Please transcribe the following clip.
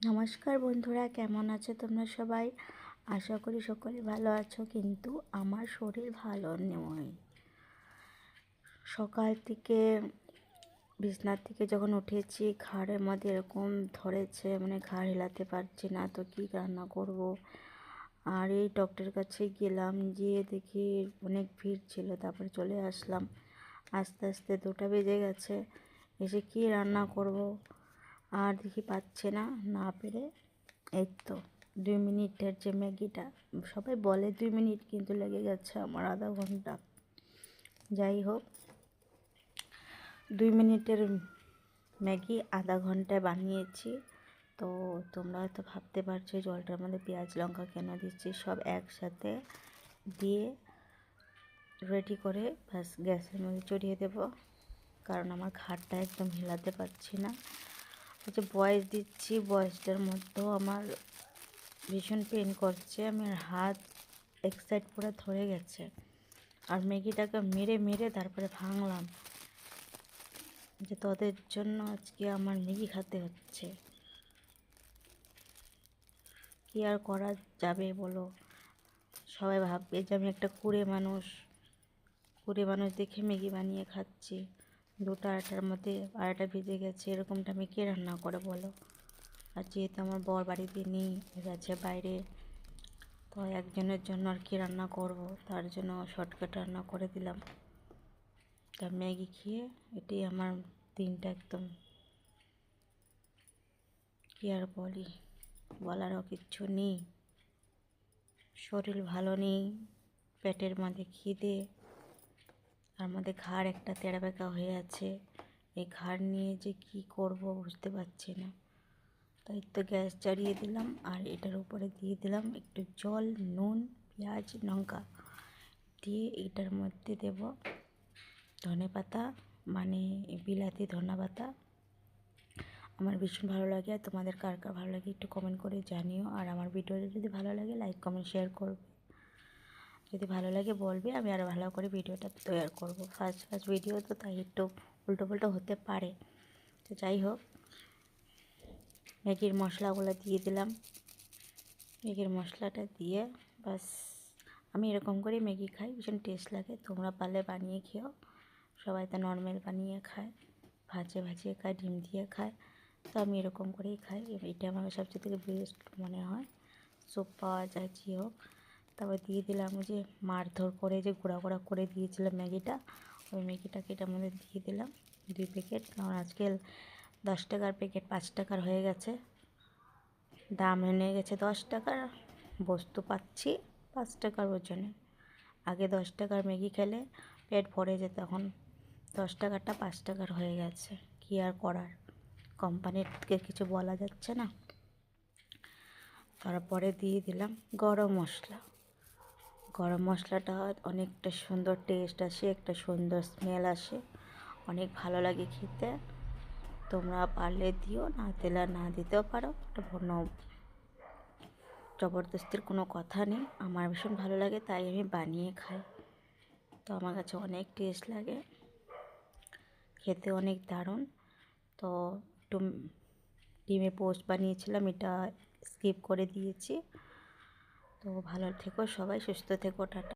নমস্কার বন্ধুরা, কেমন আছো তোমরা সবাই? আশা করি সকলে ভালো আছো, কিন্তু আমার শরীর ভালো নয়। সকাল থেকে বিছনার থেকে যখন উঠেছি, ঘাড়ের মধ্যে এরকম ধরেছে, মানে ঘাড় হিলাতে পারছি না, তো কী রান্না করব। আর এই ডক্টরের কাছে গেলাম, গিয়ে দেখি অনেক ভিড় ছিল, তারপরে চলে আসলাম। আস্তে আস্তে 2টা বেজে গেছে। এসে কী রান্না করব আর দেখি পাচ্ছে না, না পেরে এই তো 2 মিনিটের যে ম্যাগিটা, সবাই বলে 2 মিনিট, কিন্তু লেগে গেছে আমার আধা ঘন্টা। যাই হোক, 2 মিনিটের ম্যাগি আধা ঘন্টায় বানিয়েছি। তো তোমরা হয়তো ভাবতে পারছো জলটার মধ্যে পেঁয়াজ লঙ্কা কেন দিচ্ছি, সব একসাথে দিয়ে রেডি করে ব্যাস গ্যাসের মধ্যে চড়িয়ে দেব, কারণ আমার ঘাড়টা একদম হিলাতে পারছি না। যে বয়েস দিচ্ছি, বয়েসটার মধ্যেও আমার ভীষণ পেন করছে, আমার হাত এক সাইড পুরো ধরে গেছে। আর ম্যাগিটাকে মেরে মেরে তারপরে ভাঙলাম, যে তোদের জন্য আজকে আমার ম্যাগি খেতে হচ্ছে। কি আর করা যাবে বলো? সবাই ভাববে যে আমি একটা কুড়ে মানুষ দেখে ম্যাগি বানিয়ে খাচ্ছি। 2টা আটার মধ্যে আড়াটা ভেজে গেছে, এরকমটা আমি কে রান্না করে বলো? আর যেহেতু আমার বর বাড়িতে নেই, গেছে বাইরে, তো একজনের জন্য আর কি রান্না করব, তার জন্য শর্টকাট রান্না করে দিলাম। তা ম্যাগি খেয়ে এটাই আমার দিনটা একদম, কি আর বলি, বলারও কিচ্ছু নেই। শরীর ভালো নেই, পেটের মধ্যে খিদে, তার মধ্যে ঘাড় একটা তেড়া বেঁকা হয়ে আছে। এই ঘাড় নিয়ে যে কি করব বুঝতে পারছি না। তাই তো গ্যাস জ্বালিয়ে দিলাম, আর এটার উপরে দিয়ে দিলাম একটু জল, নুন, পেঁয়াজ লঙ্কা দিয়ে এটার মধ্যে দেব ধনেপাতা, মানে বিলাতি ধনেপাতা। আমার ভীষণ ভালো লাগে, আর তোমাদের কার কার ভালো লাগে একটু কমেন্ট করে জানিও। আর আমার ভিডিওটা যদি ভালো লাগে লাইক কমেন্ট শেয়ার করবে, যদি ভালো লাগে বলবে, আমি আরও ভালো করে ভিডিওটা তৈরি করব। ফার্স্ট ভিডিও তো, তাই একটু উল্টো পাল্টো হতে পারে। তো যাই হোক, ম্যাগির মশলাগুলো দিয়ে দিলাম। ম্যাগির মশলাটা দিয়ে বাস, আমি এরকম করে ম্যাগি খাই, ভীষণ টেস্ট লাগে। তোমরা পারলে বানিয়ে খেও। সবাই তো নর্মাল বানিয়ে খায়, ভাজিয়ে খায়, ডিম দিয়ে খায়, তো আমি এরকম করেই খাই। এটা আমার সবচেয়ে থেকে বেস্ট মনে হয়। স্যুপ পাওয়া যায়, যে হোক। তারপর দিয়ে দিলাম ওই যে মারধর করে যে গুঁড়া গুঁড়া করে দিয়েছিলাম ম্যাগিটা, ওই ম্যাগিটাকে এটার মধ্যে দিয়ে দিলাম 2 প্যাকেট। কারণ আজকাল 10 টাকার প্যাকেট 5 টাকার হয়ে গেছে, দাম এনে গেছে 10 টাকার, বস্তু পাচ্ছি 5 টাকার ওজনে। আগে 10 টাকার ম্যাগি খেলে পেট ভরে যেত, এখন 10 টাকারটা 5 টাকার হয়ে গেছে। কী আর করার, কোম্পানিকে কিছু বলা যাচ্ছে না। তারপরে দিয়ে দিলাম গরম মশলা। গরম মশলাটা অনেকটা সুন্দর টেস্ট আসে, একটা সুন্দর স্মেল আসে, অনেক ভালো লাগে খেতে। তোমরা পারলে দিও, না দিলে না দিতেও পারো, এটা কোনো জবরদস্তির কোনো কথা নেই। আমার ভীষণ ভালো লাগে, তাই আমি বানিয়ে খাই। তো আমার কাছে অনেক টেস্ট লাগে, খেতে অনেক দারুণ। তো একটু ডিমে পোস্ট বানিয়েছিলাম, এটা স্কিপ করে দিয়েছি। তো ভালো থেকো সবাই, সুস্থ থেকো, টাটা।